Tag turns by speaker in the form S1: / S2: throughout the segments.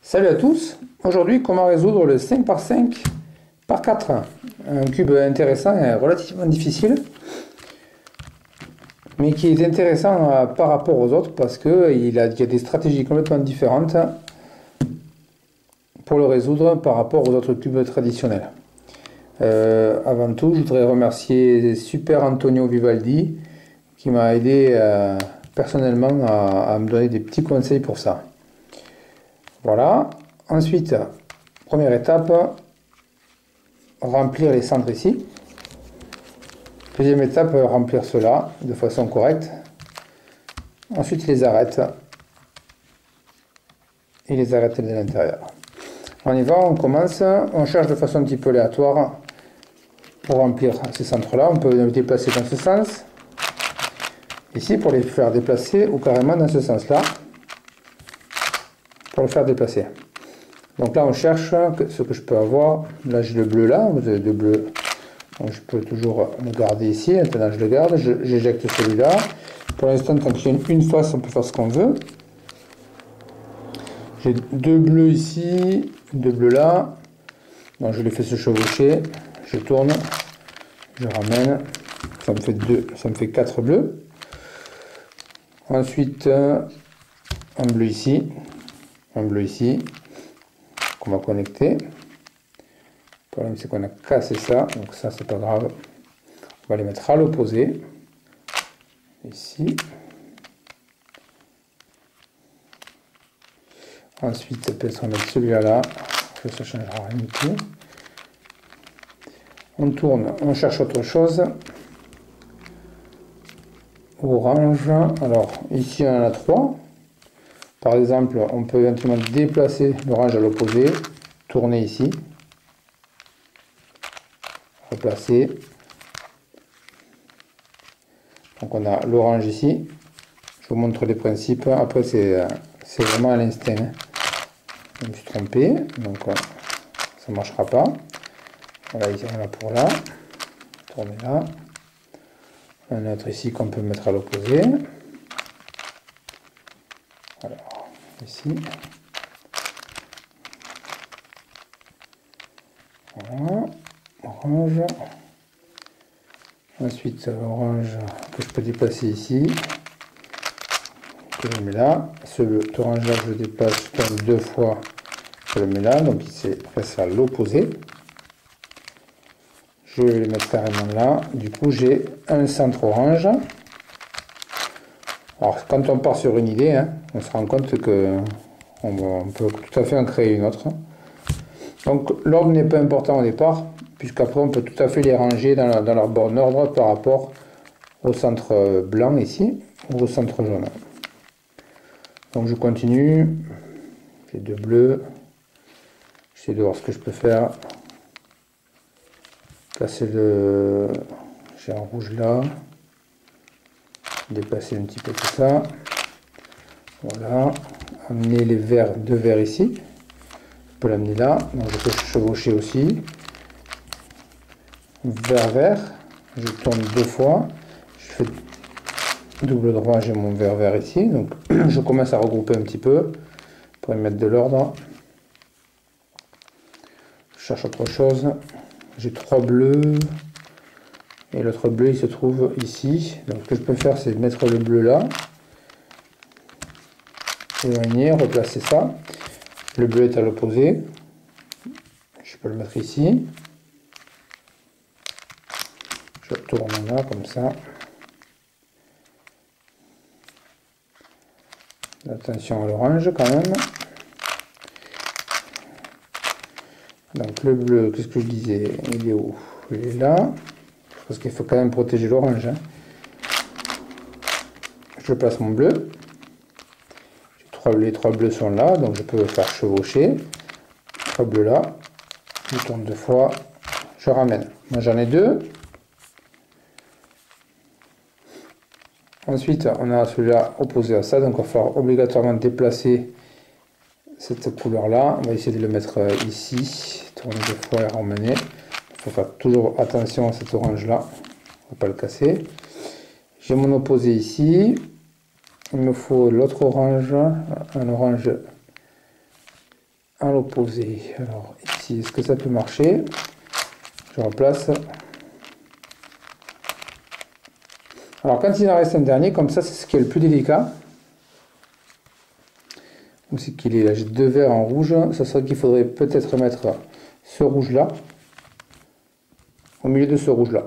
S1: Salut à tous, aujourd'hui comment résoudre le 5 par 5 par 4, un cube intéressant et relativement difficile, mais qui est intéressant par rapport aux autres parce qu'il y a des stratégies complètement différentes pour le résoudre par rapport aux autres cubes traditionnels. Avant tout, je voudrais remercier Super Antonio Vivaldi qui m'a aidé personnellement à me donner des petits conseils pour ça. Voilà. Ensuite, première étape, remplir les centres ici. Deuxième étape, remplir cela de façon correcte. Ensuite, les arêtes. Et les arêtes de l'intérieur. On y va, on commence. On cherche de façon un petit peu aléatoire pour remplir ces centres-là. On peut les déplacer dans ce sens. Ici, pour les faire déplacer, ou carrément dans ce sens-là. Pour le faire déplacer. Donc là on cherche ce que je peux avoir. Là j'ai le bleu là, vous avez deux bleus. Donc je peux toujours le garder ici. Maintenant je le garde, j'éjecte celui-là. Pour l'instant, tant qu'il y a une face, on peut faire ce qu'on veut. J'ai deux bleus ici, deux bleus là. Donc je les fais se chevaucher. Je tourne, je ramène. Ça me fait deux, ça me fait 4 bleus. Ensuite un bleu ici. Un bleu ici qu'on va connecter. Le problème c'est qu'on a cassé ça, donc ça c'est pas grave. On va les mettre à l'opposé ici. Ensuite peut-être on va mettre celui-là là, ça changera rien du tout. On tourne, on cherche autre chose. Orange, alors ici on en a 3. Par exemple, on peut éventuellement déplacer l'orange à l'opposé, tourner ici, replacer. Donc on a l'orange ici. Je vous montre les principes. Après c'est vraiment à l'instinct. Je me suis trompé, donc ça ne marchera pas. Voilà, ici on a pour là. Tourner là. Un autre ici qu'on peut mettre à l'opposé. Alors, ici. Voilà. Orange. Ensuite, orange que je peux déplacer ici. Je le mets là. Ce orange là, je le déplace comme 2 fois. Je le mets là. Donc, ici, c'est à l'opposé. Je vais le mettre carrément là. Du coup, j'ai un centre orange. Alors, quand on part sur une idée, hein, on se rend compte que on peut tout à fait en créer une autre. Donc, l'ordre n'est pas important au départ, puisqu'après, on peut tout à fait les ranger dans leur bon ordre par rapport au centre blanc ici, ou au centre jaune. Donc, je continue. J'ai deux bleus. J'essaie de voir ce que je peux faire. Placer le... J'ai un rouge là. Déplacer un petit peu tout ça. Voilà. Amener les verts, deux verts ici. Je peux l'amener là. Donc je peux chevaucher aussi. Vert, vert. Je tourne 2 fois. Je fais double droit. J'ai mon vert, vert ici. Donc je commence à regrouper un petit peu pour y mettre de l'ordre. Je cherche autre chose. J'ai 3 bleus. Et l'autre bleu il se trouve ici. Donc ce que je peux faire c'est mettre le bleu là. Éloigner, replacer ça. Le bleu est à l'opposé. Je peux le mettre ici. Je tourne là comme ça. Attention à l'orange quand même. Donc le bleu, qu'est-ce que je disais? Il est où? Il est là. Parce qu'il faut quand même protéger l'orange. Hein. Je place mon bleu. Les 3 bleus sont là, donc je peux faire chevaucher. 3 bleus là. Je tourne 2 fois. Je ramène. Moi j'en ai 2. Ensuite, on a celui-là opposé à ça, donc on va faire obligatoirement déplacer cette couleur-là. On va essayer de le mettre ici. Tourner 2 fois et ramener. Il faut faire toujours attention à cet orange-là. On va pas le casser. J'ai mon opposé ici. Il me faut l'autre orange, un orange à l'opposé. Alors ici, est-ce que ça peut marcher? Je replace. Alors quand il en reste un dernier, comme ça, c'est ce qui est le plus délicat. Où c'est qu'il est là? J'ai deux verres en rouge. Ça serait qu'il faudrait peut-être mettre ce rouge-là au milieu de ce rouge-là.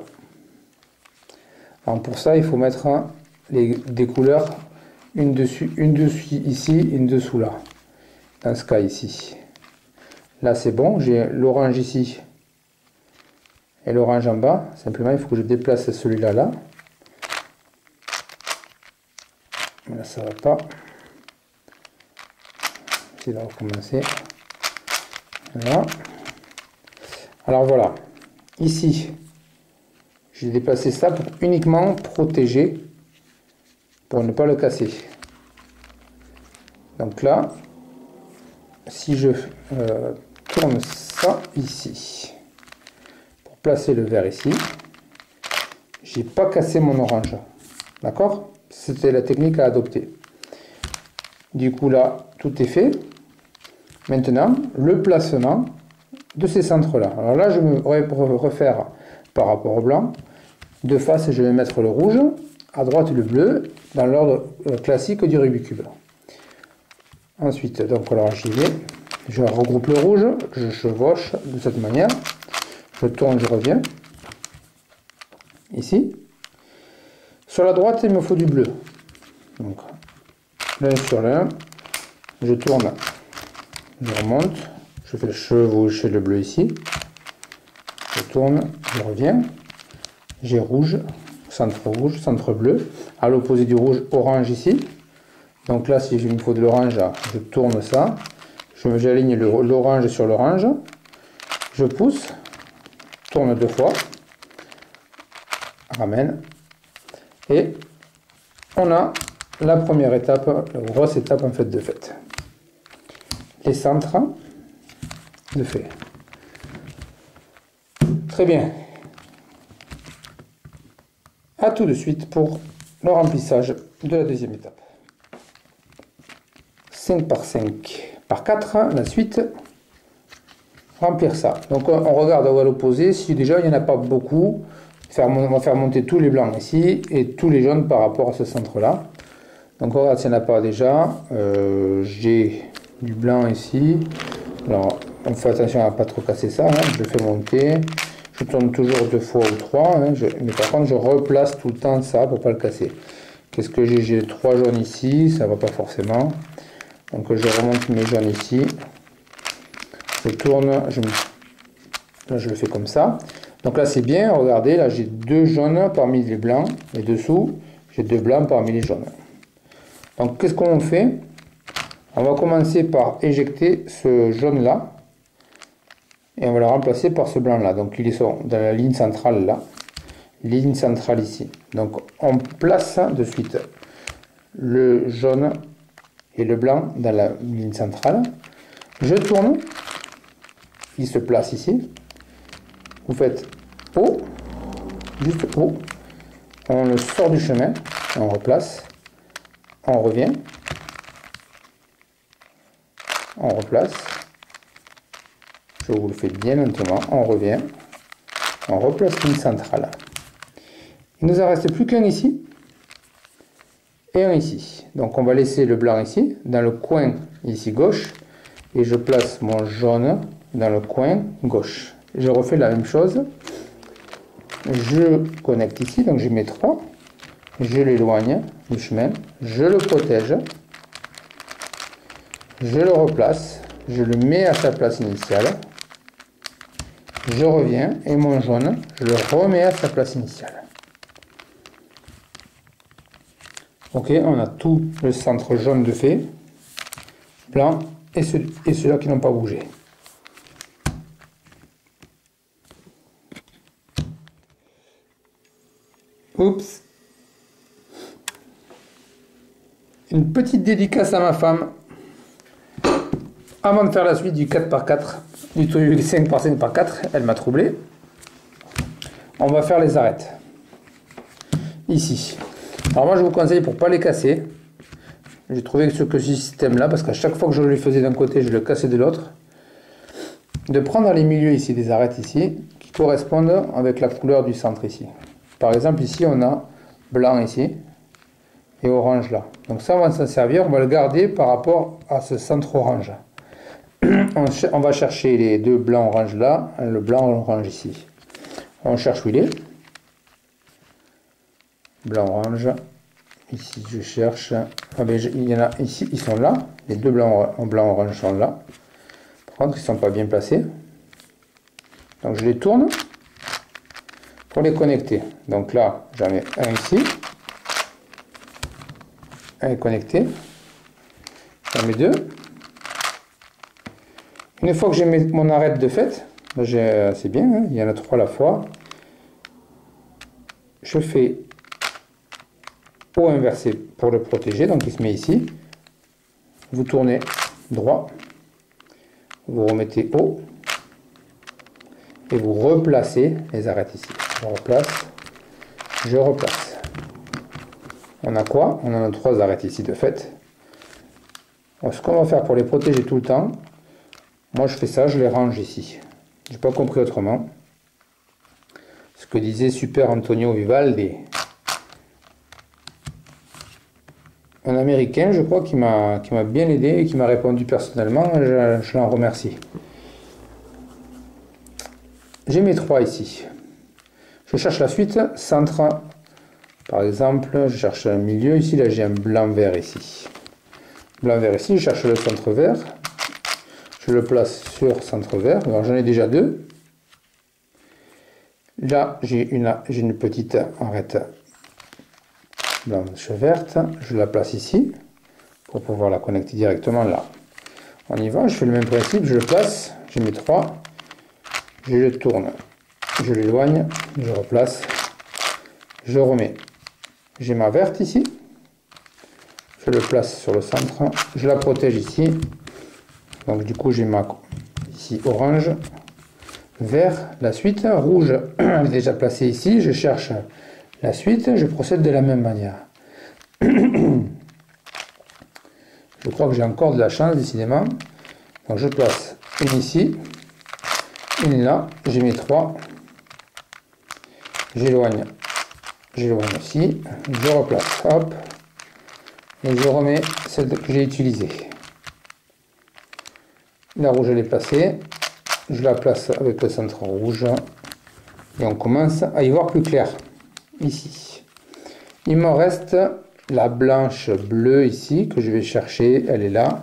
S1: Alors pour ça, il faut mettre des couleurs, une dessus ici, une dessous là. Dans ce cas ici. Là c'est bon, j'ai l'orange ici et l'orange en bas. Simplement, il faut que je déplace celui-là là. Là ça va pas. Je vais recommencer. Voilà. Alors voilà. Ici, j'ai déplacé ça pour uniquement protéger, pour ne pas le casser. Donc là, si je tourne ça ici, pour placer le verre ici, j'ai pas cassé mon orange. D'accord? C'était la technique à adopter. Du coup là, tout est fait. Maintenant, le placement de ces centres-là. Alors là, je vais refaire par rapport au blanc. De face, je vais mettre le rouge, à droite le bleu, dans l'ordre classique du Rubik's Cube. Ensuite, donc alors j'y vais, je regroupe le rouge, je chevauche de cette manière, je tourne, je reviens. Ici. Sur la droite, il me faut du bleu. Donc, l'un sur l'un, je tourne, je remonte, je fais chevaucher le bleu ici, je tourne, je reviens, j'ai rouge, centre bleu, à l'opposé du rouge, orange ici. Donc là, si il me faut de l'orange, je tourne ça, j'aligne l'orange sur l'orange, je pousse, tourne deux fois, ramène, et on a la première étape, la grosse étape en fait de fait. Les centres de fait. Très bien. À tout de suite pour le remplissage de la deuxième étape. 5 par 5 par 4, la suite, remplir ça. Donc on regarde à l'opposé, si déjà il n'y en a pas beaucoup, on va faire monter tous les blancs ici et tous les jaunes par rapport à ce centre-là. Donc on regarde s'il n'y en a pas déjà. J'ai du blanc ici. Alors on fait attention à ne pas trop casser ça, hein. Je le fais monter. Je tourne toujours deux fois ou trois, hein. Mais par contre je replace tout le temps ça pour ne pas le casser. Qu'est-ce que j'ai? J'ai 3 jaunes ici, ça va pas forcément. Donc je remonte mes jaunes ici. Je tourne, là je le fais comme ça. Donc là c'est bien, regardez, là j'ai 2 jaunes parmi les blancs, et dessous j'ai 2 blancs parmi les jaunes. Donc qu'est-ce qu'on fait? On va commencer par éjecter ce jaune là, et on va le remplacer par ce blanc là. Donc ils sont dans la ligne centrale là, ligne centrale ici. Donc on place de suite le jaune et le blanc dans la ligne centrale. Je tourne, il se place ici. Vous faites haut, juste haut, on le sort du chemin, on replace, on revient, on replace, je vous le fais bien lentement, on revient, on replace ligne centrale. Il nous en reste plus qu'un ici et un ici. Donc on va laisser le blanc ici, dans le coin ici gauche, et je place mon jaune dans le coin gauche. Je refais la même chose, je connecte ici, donc je mets 3, je l'éloigne du chemin, je le protège, je le replace, je le mets à sa place initiale, je reviens et mon jaune, je le remets à sa place initiale. Ok, on a tout le centre jaune de fait, blanc et ceux-là qui n'ont pas bougé. Oups. Une petite dédicace à ma femme. Avant de faire la suite du 4 par 4, du 5 par 5 par 4, elle m'a troublé. On va faire les arêtes. Ici. Alors moi je vous conseille pour ne pas les casser. J'ai trouvé que ce système là, parce qu'à chaque fois que je le faisais d'un côté, je le cassais de l'autre. de prendre les milieux ici, des arêtes ici, qui correspondent avec la couleur du centre ici. Par exemple, ici, on a blanc ici, et orange là. Donc ça, on va s'en servir, on va le garder par rapport à ce centre orange. On va chercher les deux blancs orange là, le blanc orange ici. On cherche où il est. Blanc orange. Ici je cherche. Ah ben, il y en a ici, ils sont là. Les deux blancs orange sont là. Par contre, ils ne sont pas bien placés. Donc je les tourne pour les connecter. Donc là, j'en mets un ici. Un est connecté. J'en mets deux. Une fois que j'ai mon arête de fait, c'est bien, hein, il y en a 3 à la fois. Je fais haut inversé pour le protéger, donc il se met ici. Vous tournez droit, vous remettez haut et vous replacez les arêtes ici. Je replace, je replace. On a quoi? On en a 3 arêtes ici de fait. Alors, ce qu'on va faire pour les protéger tout le temps, moi je fais ça, je les range ici. J'ai pas compris autrement. Ce que disait Super Antonio Vivaldi, un Américain, je crois, qui m'a bien aidé et qui m'a répondu personnellement, je l'en remercie. J'ai mes 3 ici. Je cherche la suite, centre, par exemple, je cherche un milieu ici, là j'ai un blanc-vert ici. Blanc-vert ici, je cherche le centre vert. Je le place sur centre vert. Alors j'en ai déjà 2. Là, j'ai une petite arête blanche verte. Je la place ici pour pouvoir la connecter directement là. On y va, je fais le même principe, je le place, j'ai mes 3. Je le tourne, je l'éloigne, je replace, je remets. J'ai ma verte ici. Je le place sur le centre, je la protège ici. Donc du coup j'ai ma ici orange, vert, la suite, rouge, elle est déjà placée ici, je cherche la suite, je procède de la même manière. Je crois que j'ai encore de la chance décidément. Donc je place une ici, une là, j'ai mes 3, j'éloigne aussi, je replace, hop, et je remets celle que j'ai utilisée. La rouge elle est placée, je la place avec le centre rouge et on commence à y voir plus clair ici. Il me reste la blanche bleue ici que je vais chercher, elle est là.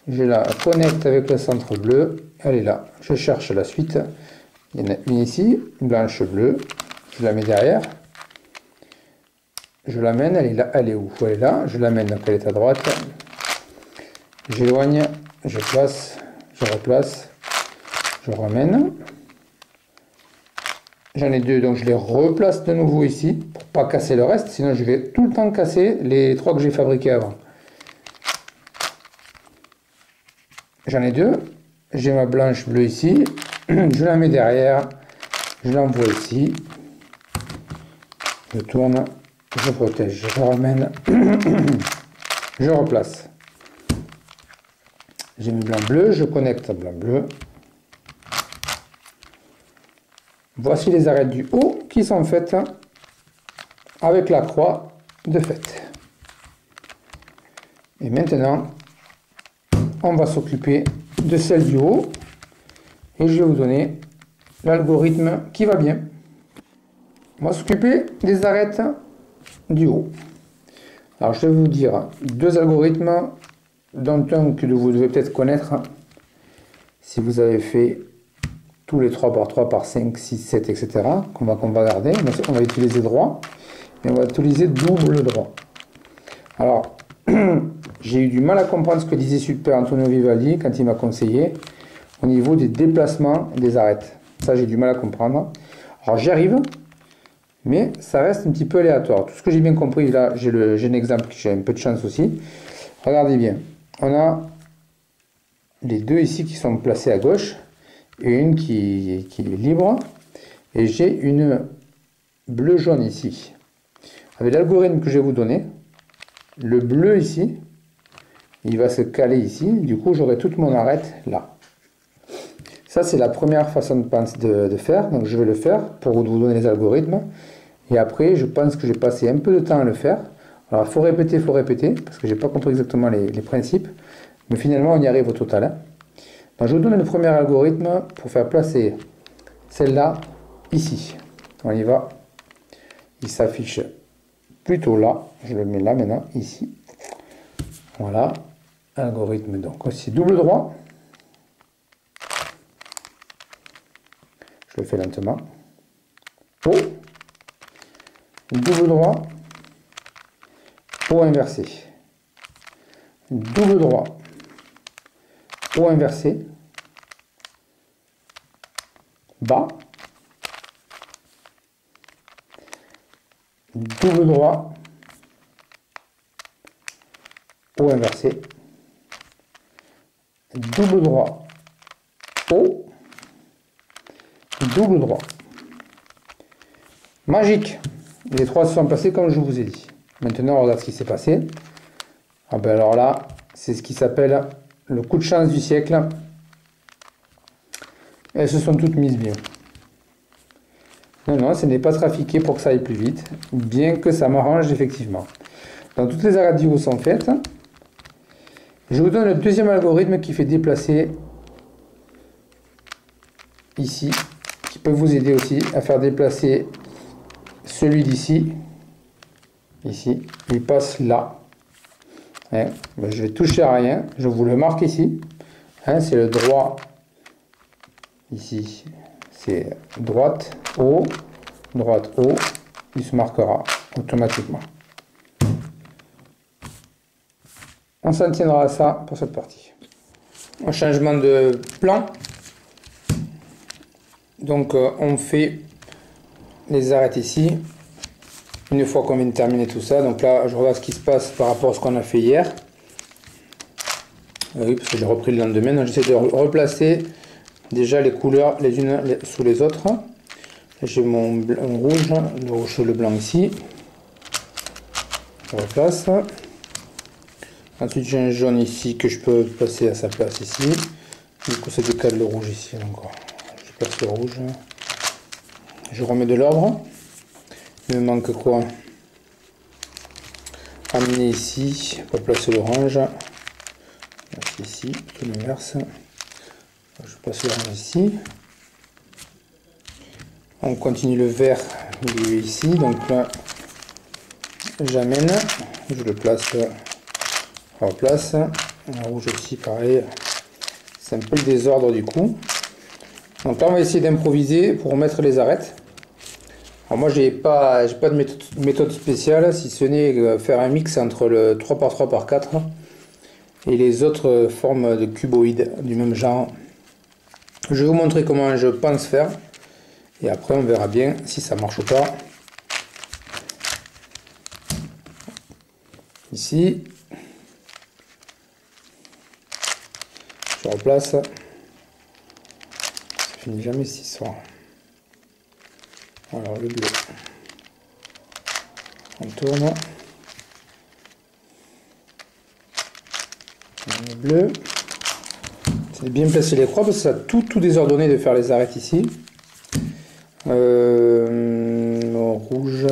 S1: Je la connecte avec le centre bleu, elle est là. Je cherche la suite, il y en a une ici, blanche bleue, je la mets derrière. Je l'amène, elle est là, elle est où? Elle est là, je l'amène donc elle est à droite. J'éloigne, je place. Je replace, je ramène. J'en ai 2, donc je les replace de nouveau ici pour pas casser le reste, sinon je vais tout le temps casser les 3 que j'ai fabriqués avant. J'en ai 2, j'ai ma blanche bleue ici, je la mets derrière, je l'envoie ici, je tourne, je protège, je ramène, je replace. J'ai mis blanc-bleu, je connecte à blanc-bleu. Voici les arêtes du haut qui sont faites avec la croix de fait. Et maintenant, on va s'occuper de celle du haut. Et je vais vous donner l'algorithme qui va bien. On va s'occuper des arêtes du haut. Alors je vais vous dire 2 algorithmes, dont un que vous devez peut-être connaître si vous avez fait tous les 3 par 3 par 5, 6, 7, etc. qu'on va garder. On va utiliser droit et on va utiliser double droit. Alors, j'ai eu du mal à comprendre ce que disait Super Antonio Vivaldi quand il m'a conseillé au niveau des déplacements des arêtes. Ça, j'ai du mal à comprendre. Alors, j'y arrive, mais ça reste un petit peu aléatoire. Tout ce que j'ai bien compris, là, j'ai un exemple, j'ai un peu de chance aussi. Regardez bien. On a les 2 ici qui sont placés à gauche et une qui est libre. Et j'ai une bleu-jaune ici. Avec l'algorithme que je vais vous donner, le bleu ici, il va se caler ici. Du coup, j'aurai toute mon arête là. Ça, c'est la première façon de faire. Donc, je vais le faire pour vous donner les algorithmes. Et après, je pense que j'ai passé un peu de temps à le faire. Alors, il faut répéter, parce que j'ai pas compris exactement les principes. Mais finalement, on y arrive au total. Hein. Donc, je vous donne le premier algorithme pour faire placer celle-là ici. On y va. Il s'affiche plutôt là. Je le mets là maintenant, ici. Voilà. Algorithme, donc aussi double droit. Je le fais lentement. O. Double droit. O inversé. Double droit. O inversé. Bas. Double droit. O inversé. Double droit. O. Double droit. Magique. Les trois se sont passés comme je vous ai dit. Maintenant, on regarde ce qui s'est passé. Ah ben alors là, c'est ce qui s'appelle le coup de chance du siècle. Elles se sont toutes mises bien. Non, non, ce n'est pas trafiqué pour que ça aille plus vite, bien que ça m'arrange effectivement. Donc toutes les radios sont faites. Je vous donne le deuxième algorithme qui fait déplacer ici, qui peut vous aider aussi à faire déplacer celui d'ici. Ici, il passe là. Hein, ben je vais toucher à rien, je vous le marque ici. Hein, c'est le droit. Ici, c'est droite, haut, il se marquera automatiquement. On s'en tiendra à ça pour cette partie. Un changement de plan. Donc on fait les arêtes ici. Une fois qu'on vient de terminer tout ça, donc là je regarde ce qui se passe par rapport à ce qu'on a fait hier. Oui, parce que j'ai repris le lendemain, donc j'essaie de replacer déjà les couleurs les unes sous les autres. J'ai mon rouge, le blanc ici. Je replace. Ensuite j'ai un jaune ici que je peux placer à sa place ici. Du coup ça décale le rouge ici. Donc je place le rouge. Je remets de l'ordre. Il me manque quoi? Amener ici pour placer l'orange. Ici, tout l'inverse. Je place l'orange ici. On continue le vert ici. Donc là, j'amène. Je le place. On replace. Le rouge aussi, pareil. C'est un peu le désordre du coup. Donc là, on va essayer d'improviser pour mettre les arêtes. Alors moi j'ai pas de méthode spéciale, si ce n'est faire un mix entre le 3x3x4 et les autres formes de cuboïdes du même genre. Je vais vous montrer comment je pense faire et après on verra bien si ça marche ou pas. Ici, je replace, ça finit jamais cette histoire. Alors le bleu, on tourne, le bleu, c'est bien placer les croix parce que ça a tout désordonné de faire les arêtes ici. Le rouge,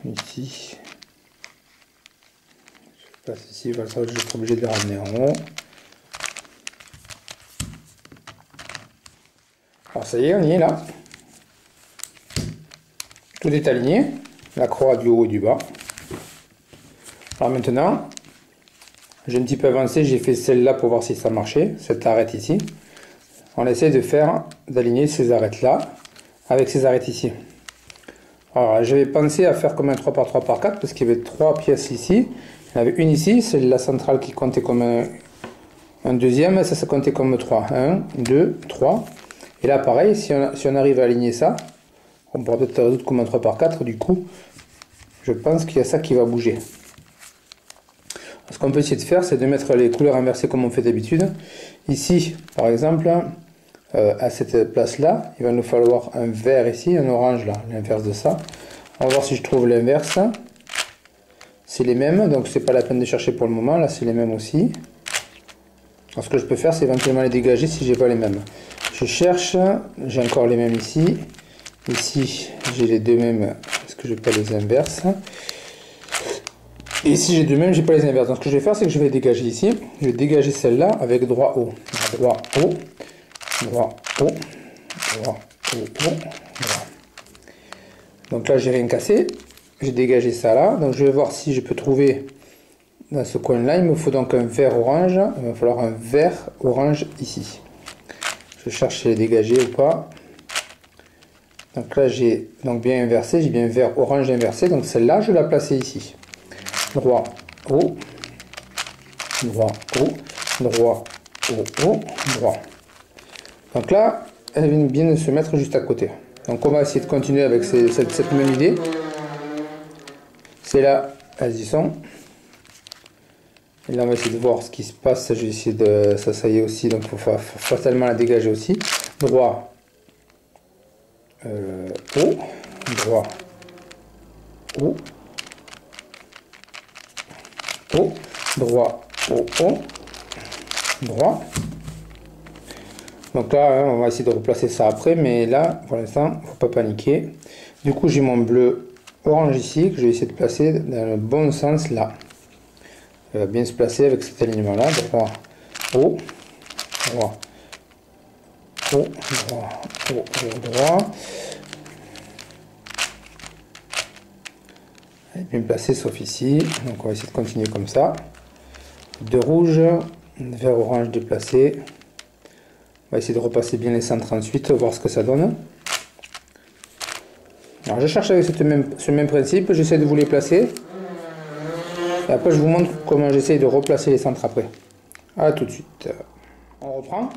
S1: ici, je passe ici, voilà, ça, je vais être obligé de les ramener en haut. Alors ça y est, on y est là. Tout est aligné, la croix du haut et du bas. Alors maintenant, j'ai un petit peu avancé, j'ai fait celle-là pour voir si ça marchait, cette arête ici. On essaie d'aligner ces arêtes-là avec ces arêtes ici. Alors j'avais pensé à faire comme un 3x3x4 parce qu'il y avait 3 pièces ici. Il y en avait une ici, c'est la centrale qui comptait comme un deuxième, ça comptait comme 3. 1, 2, 3. Et là pareil, si on arrive à aligner ça, on pourra peut-être résoudre comme un 3x4, du coup, je pense qu'il y a ça qui va bouger. Ce qu'on peut essayer de faire, c'est de mettre les couleurs inversées comme on fait d'habitude. Ici, par exemple, à cette place-là, il va nous falloir un vert ici, un orange là, l'inverse de ça. On va voir si je trouve l'inverse. C'est les mêmes, donc c'est pas la peine de chercher pour le moment. Là, c'est les mêmes aussi. Alors, ce que je peux faire, c'est éventuellement les dégager si j'ai pas les mêmes. Je cherche, j'ai encore les mêmes ici. Ici, j'ai les deux mêmes, parce que je n'ai pas les inverses. Et ici, j'ai deux mêmes, j'ai pas les inverses. Donc, ce que je vais faire, c'est que je vais dégager ici. Je vais dégager celle-là avec droit haut. Droit haut, droit haut, droit haut, haut, droit. Donc là, j'ai rien cassé. J'ai dégagé ça là. Donc, je vais voir si je peux trouver dans ce coin-là. Il me faut donc un vert orange. Il va falloir un vert orange ici. Je cherche si je l'ai dégagé ou pas. Donc là, j'ai donc bien inversé. J'ai bien vert orange inversé. Donc celle-là, je vais la placer ici. Droit haut, droit haut, droit haut, haut, droit. Donc là, elle vient bien de se mettre juste à côté. Donc on va essayer de continuer avec cette même idée. C'est là, elles y sont. Et là on va essayer de voir ce qui se passe. Je vais essayer de... Ça y est aussi, donc il faut fatalement la dégager aussi. Droit, haut, droit, haut, haut, droit, haut, haut, droit. Donc là, on va essayer de replacer ça après, mais là, pour l'instant, il ne faut pas paniquer. Du coup, j'ai mon bleu orange ici, que je vais essayer de placer dans le bon sens là. Il va bien se placer avec cet alignement-là. Droit, haut, droit, haut, droit, haut, haut, droit. Il est bien placé, sauf ici. Donc on va essayer de continuer comme ça. De rouge, vert orange déplacé. On va essayer de repasser bien les centres ensuite, voir ce que ça donne. Alors je cherche avec ce même principe, j'essaie de vous les placer. Et après je vous montre comment j'essaie de replacer les centres après. A tout de suite. On reprend.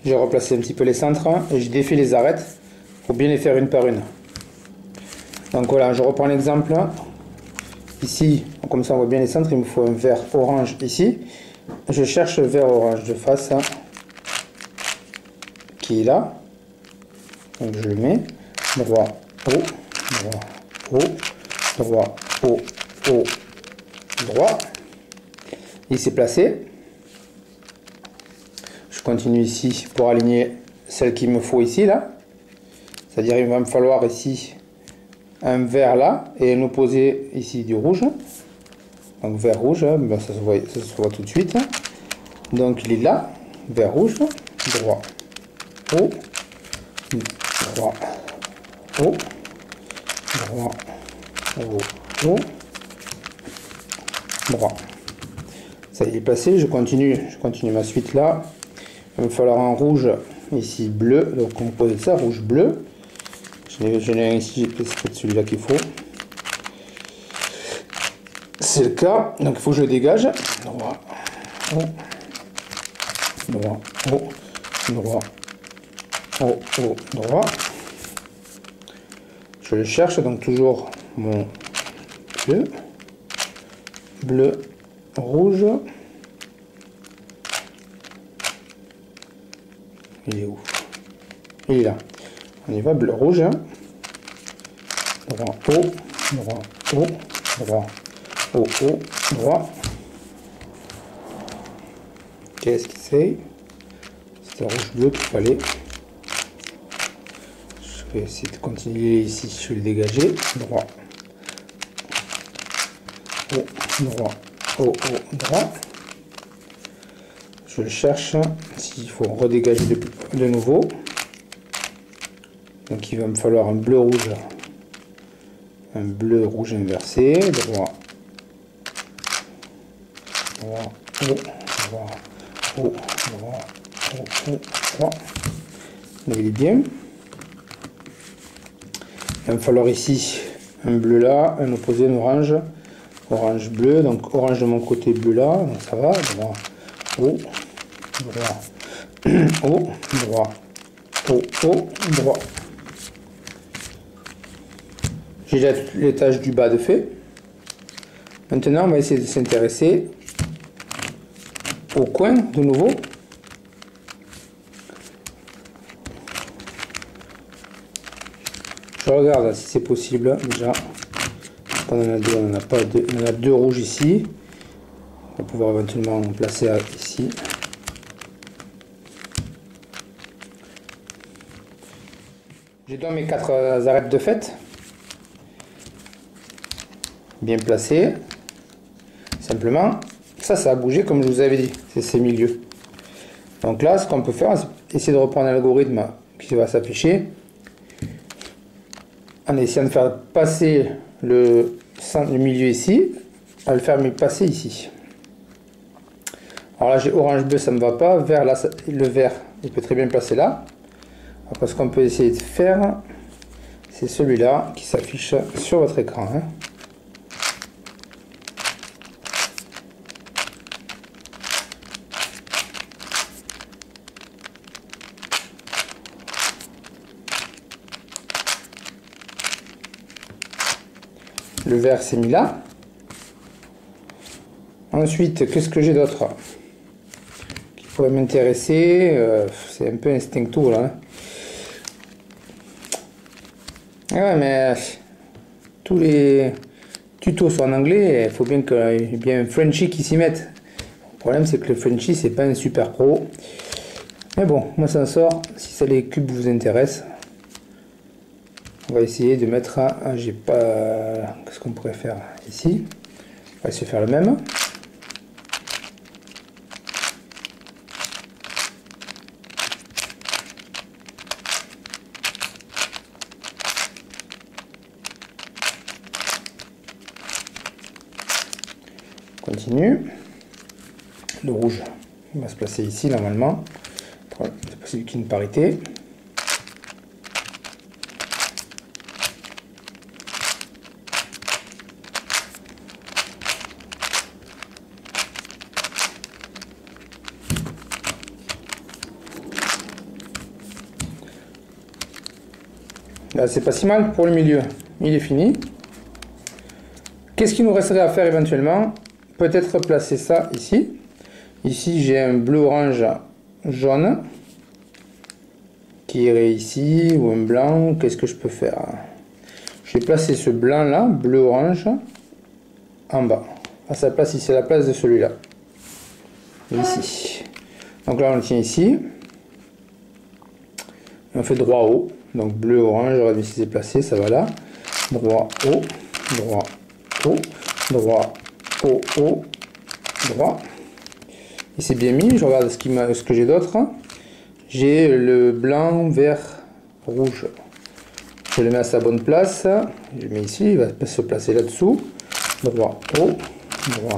S1: J'ai replacé un petit peu les centres et je défie les arêtes pour bien les faire une par une. Donc voilà, je reprends l'exemple. Ici, comme ça on voit bien les centres, il me faut un vert orange ici. Je cherche le vert orange de face qui est là. Donc je le mets. Droit, haut, droit, haut, droit, haut, haut, droit. Il s'est placé. Je continue ici pour aligner celle qu'il me faut ici là. C'est-à-dire il va me falloir ici un vert là et un opposé ici du rouge. Donc vert rouge, ben ça se voit tout de suite. Donc il est là, vert rouge, droit, haut, droit, haut, droit, haut, haut, droit. Ça y est placé, je continue ma suite là. Il va me falloir un rouge ici bleu, donc composé de ça, rouge bleu. Je l'ai ici, c'est peut-être celui-là qu'il faut. C'est le cas, donc il faut que je le dégage. Droit, haut, droit, haut, droit, haut, haut, droit. Je le cherche, donc toujours mon bleu, bleu, rouge. Il est où? Il est là. On y va, bleu, rouge. Droit, haut, droit, haut, droit, haut, haut, droit. Qu'est-ce que c'est? C'était rouge bleu qu'il fallait. Je vais essayer de continuer ici, je vais le dégager. Droit, haut, droit, haut, haut, droit. Je le cherche, s'il faut redégager de nouveau. Donc il va me falloir un bleu rouge inversé, droit, droit, haut, droit, haut, droit, haut, haut, droit. Donc il est bien. Il va me falloir ici un bleu là, un opposé, un orange, orange bleu, donc orange de mon côté, bleu là, donc ça va, droit, haut, droit, haut, droit, haut, haut, droit. J'ai les tâches du bas de fait. Maintenant, on va essayer de s'intéresser au coin de nouveau. Je regarde si c'est possible déjà. On en a deux, on en a pas deux, on en a deux rouges ici. On va pouvoir éventuellement en placer ici. J'ai donc mes 4 arêtes de fête. Bien placées. Simplement, ça a bougé comme je vous avais dit. C'est ces milieux. Donc là, ce qu'on peut faire, c'est essayer de reprendre l'algorithme qui va s'afficher. En essayant de faire passer le milieu ici, à le faire passer ici. Alors là, j'ai orange bleu, ça ne me va pas. Vert, là, le vert, il peut très bien passer là. Après, ce qu'on peut essayer de faire, c'est celui-là qui s'affiche sur votre écran. Hein. Le vert s'est mis là. Ensuite, qu'est-ce que j'ai d'autre qui pourrait m'intéresser? C'est un peu instincto là. Hein. Ouais, mais tous les tutos sont en anglais. Il faut bien qu'il y ait bien un Frenchie qui s'y mette. Le problème, c'est que le Frenchie, c'est pas un super pro. Mais bon, moi ça en sort. Si ça les cubes vous intéressent, on va essayer de mettre un. J'ai pas. Qu'est-ce qu'on pourrait faire ici? On va essayer de faire le même. Continue. Le rouge va se placer ici normalement. C'est possible qu'il y ait une parité. Là, c'est pas si mal pour le milieu. Il est fini. Qu'est-ce qu'il nous resterait à faire éventuellement? Peut-être placer ça ici. Ici, j'ai un bleu orange jaune qui irait ici, ou un blanc. Qu'est-ce que je peux faire? Je vais placer ce blanc là, bleu orange, en bas, à sa place ici, à la place de celui-là. Ici. Donc là, on le tient ici. On fait droit haut. Donc bleu orange, j'aurais dû s'y placer, ça va là. Droit haut, droit haut, droit haut, haut, droit. Et c'est bien mis. Je regarde ce que j'ai d'autre. J'ai le blanc, vert, rouge. Je le mets à sa bonne place. Je le mets ici, il va se placer là-dessous. Droit haut, droit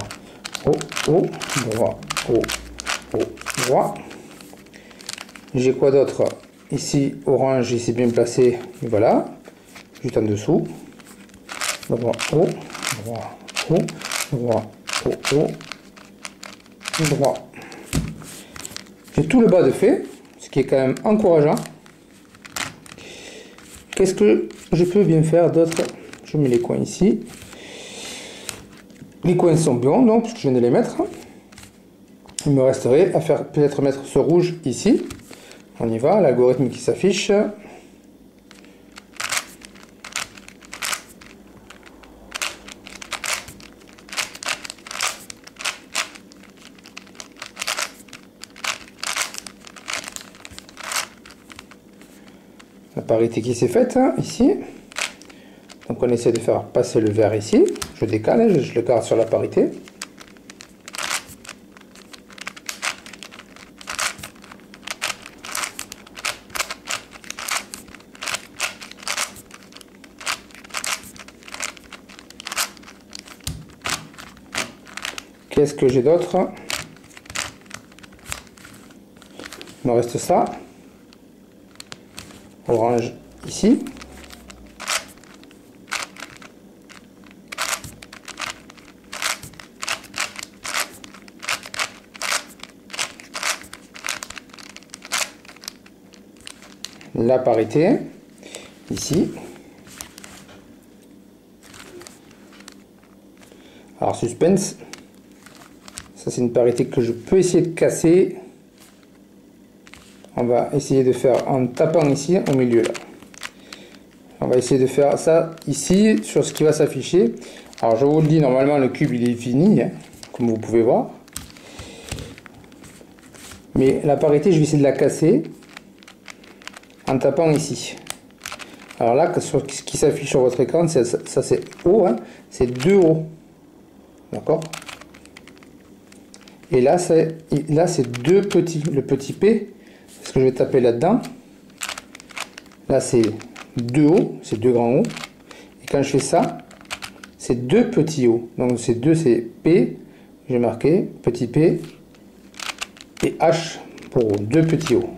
S1: haut, haut, droit haut, haut, droit. J'ai quoi d'autre? Ici, orange, ici bien placé, et voilà, juste en dessous. Droit haut, droit haut, droit haut, haut, droit. J'ai tout le bas de fait, ce qui est quand même encourageant. Qu'est-ce que je peux bien faire d'autre? Je mets les coins ici. Les coins sont blancs, donc, parce que je viens de les mettre. Il me resterait à faire peut-être mettre ce rouge ici. On y va, l'algorithme qui s'affiche. La parité qui s'est faite ici. Donc on essaie de faire passer le vert ici. Je décale, je le garde sur la parité. Qu'est-ce que j'ai d'autre? Il me reste ça. Orange ici. La parité ici. Alors suspense. Ça, c'est une parité que je peux essayer de casser. On va essayer de faire en tapant ici au milieu là. On va essayer de faire ça ici sur ce qui va s'afficher. Alors je vous le dis, normalement le cube il est fini, hein, comme vous pouvez voir. Mais la parité, je vais essayer de la casser en tapant ici. Alors là, ce qui s'affiche sur votre écran, ça c'est haut, hein, c'est 2 hauts. D'accord? Et là, c'est 2 petits. Le petit P, ce que je vais taper là-dedans. Là, c'est 2 hauts, c'est 2 grands hauts. Et quand je fais ça, c'est 2 petits hauts. Donc c'est P, j'ai marqué petit P et H pour 2 petits hauts.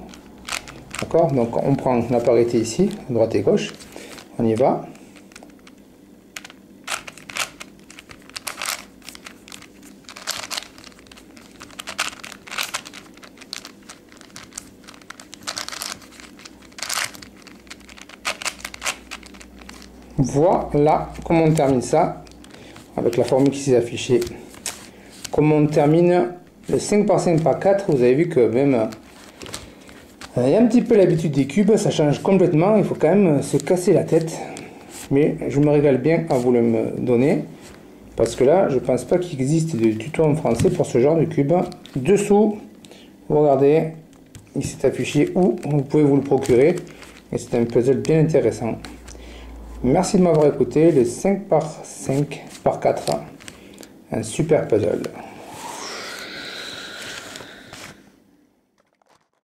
S1: D'accord? Donc on prend la parité ici, droite et gauche. On y va. Voilà comment on termine ça, avec la formule qui s'est affichée. Comment on termine le 5 par 5 par 4, vous avez vu que même il y a un petit peu l'habitude des cubes, ça change complètement, il faut quand même se casser la tête. Mais je me régale bien à vous le donner, parce que là, je pense pas qu'il existe de tuto en français pour ce genre de cube. Dessous, vous regardez, il s'est affiché où vous pouvez vous le procurer, et c'est un puzzle bien intéressant. Merci de m'avoir écouté, le 5 par 5 par 4, un super puzzle.